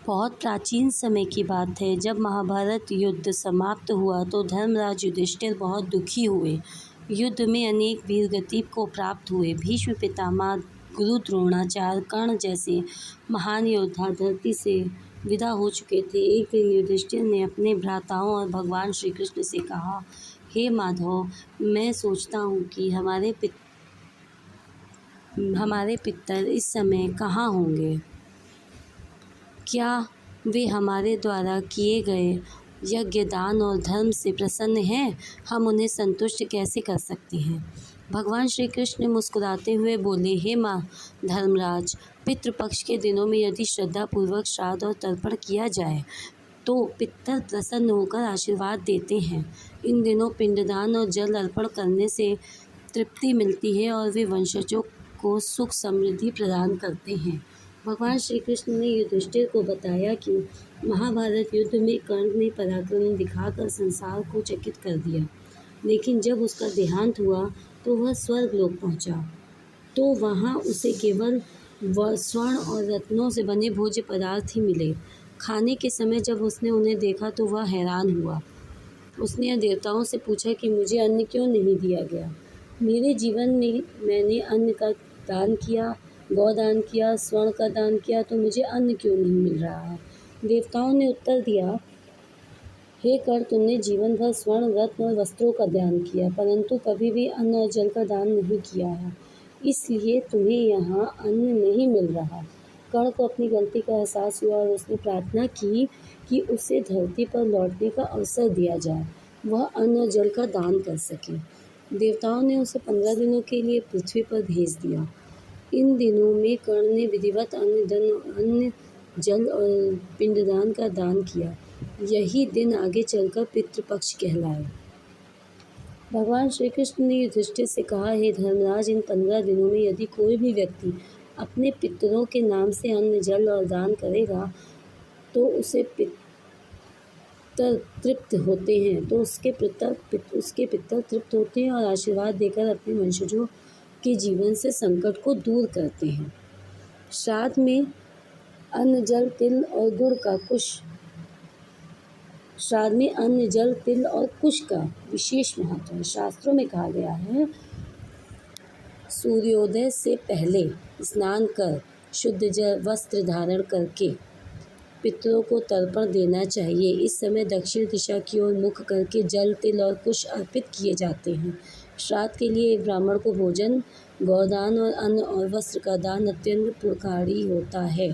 बहुत प्राचीन समय की बात है। जब महाभारत युद्ध समाप्त हुआ तो धर्मराज युधिष्ठिर बहुत दुखी हुए। युद्ध में अनेक वीर गति को प्राप्त हुए। भीष्म पितामह, गुरु द्रोणाचार्य, कर्ण जैसे महान योद्धा धरती से विदा हो चुके थे। एक दिन युधिष्ठिर ने अपने भ्राताओं और भगवान श्री कृष्ण से कहा, हे माधव, मैं सोचता हूँ कि हमारे पितर इस समय कहाँ होंगे। क्या वे हमारे द्वारा किए गए यज्ञ, दान और धर्म से प्रसन्न हैं? हम उन्हें संतुष्ट कैसे कर सकते हैं? भगवान श्री कृष्ण मुस्कुराते हुए बोले, हे माँ धर्मराज, पितृपक्ष के दिनों में यदि श्रद्धापूर्वक श्राद्ध और तर्पण किया जाए तो पितर प्रसन्न होकर आशीर्वाद देते हैं। इन दिनों पिंडदान और जल अर्पण करने से तृप्ति मिलती है और वे वंशजों को सुख समृद्धि प्रदान करते हैं। भगवान श्री कृष्ण ने युधिष्ठिर को बताया कि महाभारत युद्ध में कर्ण ने पराक्रम दिखाकर संसार को चकित कर दिया, लेकिन जब उसका देहांत हुआ तो वह स्वर्गलोक पहुंचा तो वहां उसे केवल स्वर्ण और रत्नों से बने भोज्य पदार्थ ही मिले। खाने के समय जब उसने उन्हें देखा तो वह हैरान हुआ। उसने देवताओं से पूछा कि मुझे अन्न क्यों नहीं दिया गया। मेरे जीवन में मैंने अन्न का दान किया, गौदान किया, स्वर्ण का दान किया, तो मुझे अन्न क्यों नहीं मिल रहा है। देवताओं ने उत्तर दिया, हे कर्ण, तुमने जीवन भर स्वर्ण, रत्न और वस्त्रों का दान किया, परंतु कभी भी अन्न और जल का दान नहीं किया है, इसलिए तुम्हें यहाँ अन्न नहीं मिल रहा। कर्ण को अपनी गलती का एहसास हुआ और उसने प्रार्थना की कि उसे धरती पर लौटने का अवसर दिया जाए, वह अन्न और जल का दान कर सके। देवताओं ने उसे 15 दिनों के लिए पृथ्वी पर भेज दिया। इन दिनों में कर्ण ने विधिवत अन्न, जल और पिंडदान का दान किया। यही दिन आगे चलकर पितृपक्ष कहलाए। भगवान श्री कृष्ण ने युधिष्ठिर से कहा, हे धर्मराज, इन 15 दिनों में यदि कोई भी व्यक्ति अपने पितरों के नाम से अन्न, जल और दान करेगा तो उसे पितर तृप्त होते हैं उसके पितर तृप्त होते हैं और आशीर्वाद देकर अपने वंशजों के जीवन से संकट को दूर करते हैं। श्राद्ध में अन्न, जल, तिल और गुड़ का श्राद्ध में अन्न, जल, तिल और कुश का विशेष महत्व है। शास्त्रों में कहा गया है, सूर्योदय से पहले स्नान कर शुद्ध वस्त्र धारण करके पितरों को तर्पण देना चाहिए। इस समय दक्षिण दिशा की ओर मुख करके जल, तिल और कुश अर्पित किए जाते हैं। श्राद्ध के लिए एक ब्राह्मण को भोजन, गौदान और अन्न और वस्त्र का दान अत्यंत पुण्यकारी होता है।